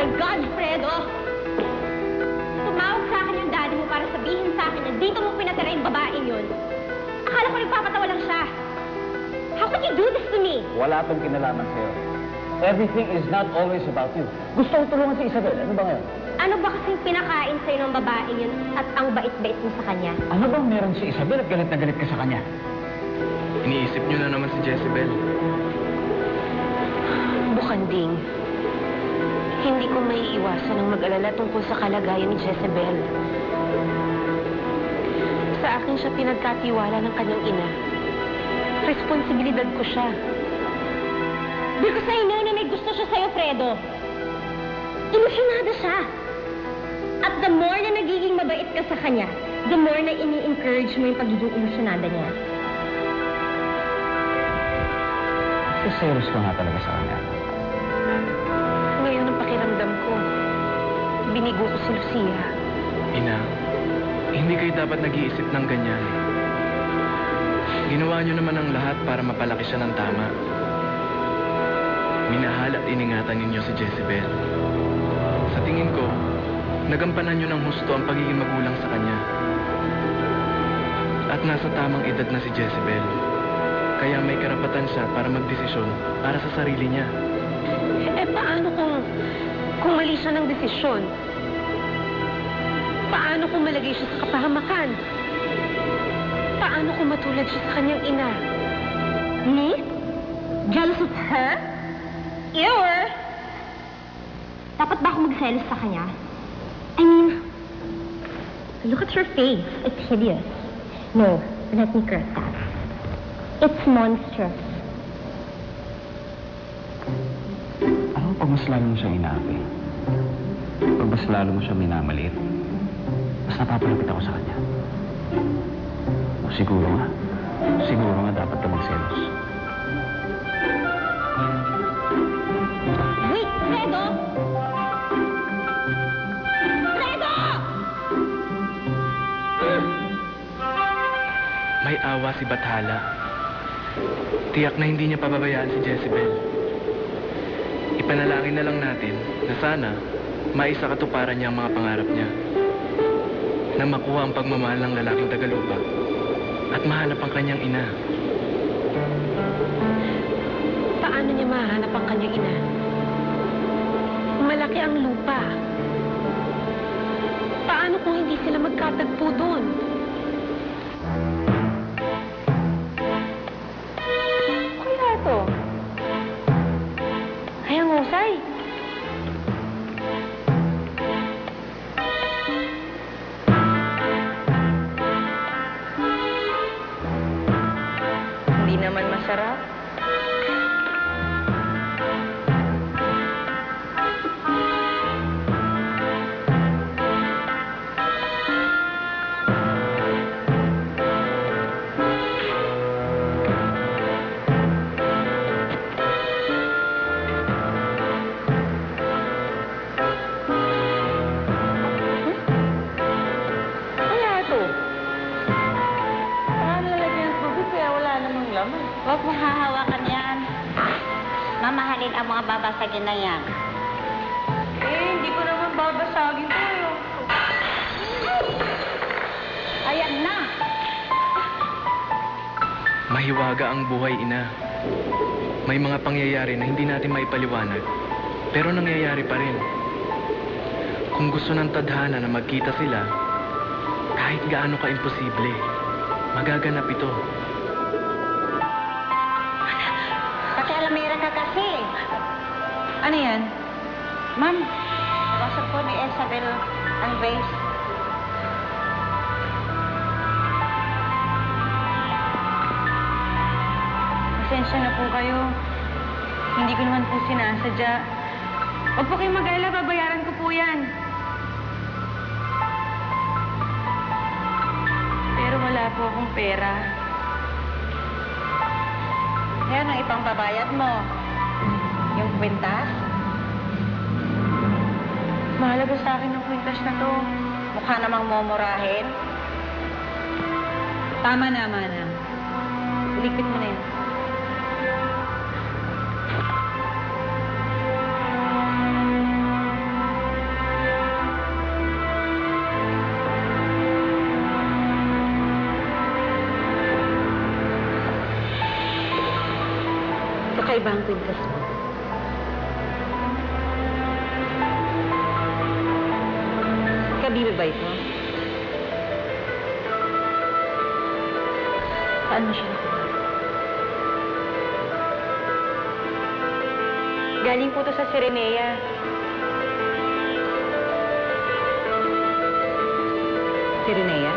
my God, Fredo! Tumawag sa akin yung daddy mo para sabihin sa akin na dito mo pinatira yung babaeng yun. Akala ko nagpapatawa lang siya. How could you do this to me? Wala tong kinalaman sa'yo. Everything is not always about you. Gusto ko tulungan si Isabel. Ano ba ngayon? Ano ba kasing pinakain sa'yo ng babaeng yun at ang bait-bait mo sa kanya? Ano bang meron si Isabel at galit na galit ka sa kanya? Iniisip niyo na naman si Jezebel. Bukanding, hindi ko maiiwasan ang mag-alala tungkol sa kalagayan ni Jezebel. Sa akin siya pinagkatiwala ng kanyang ina. Responsibilidad ko siya. Because I know na may gusto siya sa'yo, Fredo. Emosyonada siya. At the more na nagiging mabait ka sa kanya, the more na ini-encourage mo yung pagiging emosyonada niya. Serious ka nga talaga sa kanya. Ngayon ang pakiramdam ko, binigo ko si Lucia. Ina, hindi kayo dapat nag-iisip ng ganyan. Ginawa niyo naman ang lahat para mapalaki siya ng tama. Minahal at iningatan ninyo si Jezebel. Sa tingin ko, nagampanan niyo ng husto ang pagiging magulang sa kanya. At nasa tamang edad na si Jezebel. Kaya may karapatan siya para magdesisyon para sa sarili niya. Eh, paano kung mali siya ng desisyon? Paano kung malagay siya sa kapahamakan? Paano kung matulad siya sa kanyang ina? Me? Jealous of her? Ew! Dapat ba ako magselos sa kanya? I mean, look at her face. It's hideous. No, let me correct that. It's monstrous. Ano pag mas lalo mo siya inaapi? Pag mas lalo mo siya minamaliit, mas napapalapit ako sa kanya. O siguro nga dapat ka magselos. Wait, Fredo! Fredo! May awa si Bathala. Tiyak na hindi niya pababayaan si Jezebel. Ipanalangin na lang natin na sana maisakatuparan niya ang mga pangarap niya. Na makuha ang pagmamahal ng lalaking tagalupa at mahanap ang kanyang ina. Paano niya mahanap ang kanyang ina? Malaki ang lupa. Paano kung hindi sila magkatagpo doon? Kaya ito? Ay, ang husay. Hindi naman masarap. Huwag mong hahawakan yan. Mamahalin ang mga babasagin na yan. Eh, hindi ko naman babasagin tayo. Ayan na! Mahiwaga ang buhay, ina. May mga pangyayari na hindi natin maipaliwanag, pero nangyayari pa rin. Kung gusto ng tadhana na magkita sila, kahit gaano ka-imposible, magaganap ito. Pakialamera ka kasi. Ano yan? Ma'am, nabasag po ni Isabel ang vase. Pasensya na po kayo. Hindi ko naman po sinasadya. Huwag po kayong mag-alala, babayaran ko po yan. Pero wala po akong pera. Yan ang ibang babayad mo. Yung kwintas. Mahalaga sa akin ang kwintas na to. Mukha namang momurahin. Tama na, Mana. Iligpit mo na yan. Kakaiba ang kwintas mo. Kabibe ba ito? Saan mo siya nakuha? Galing po to sa Sirenea. Sirenea?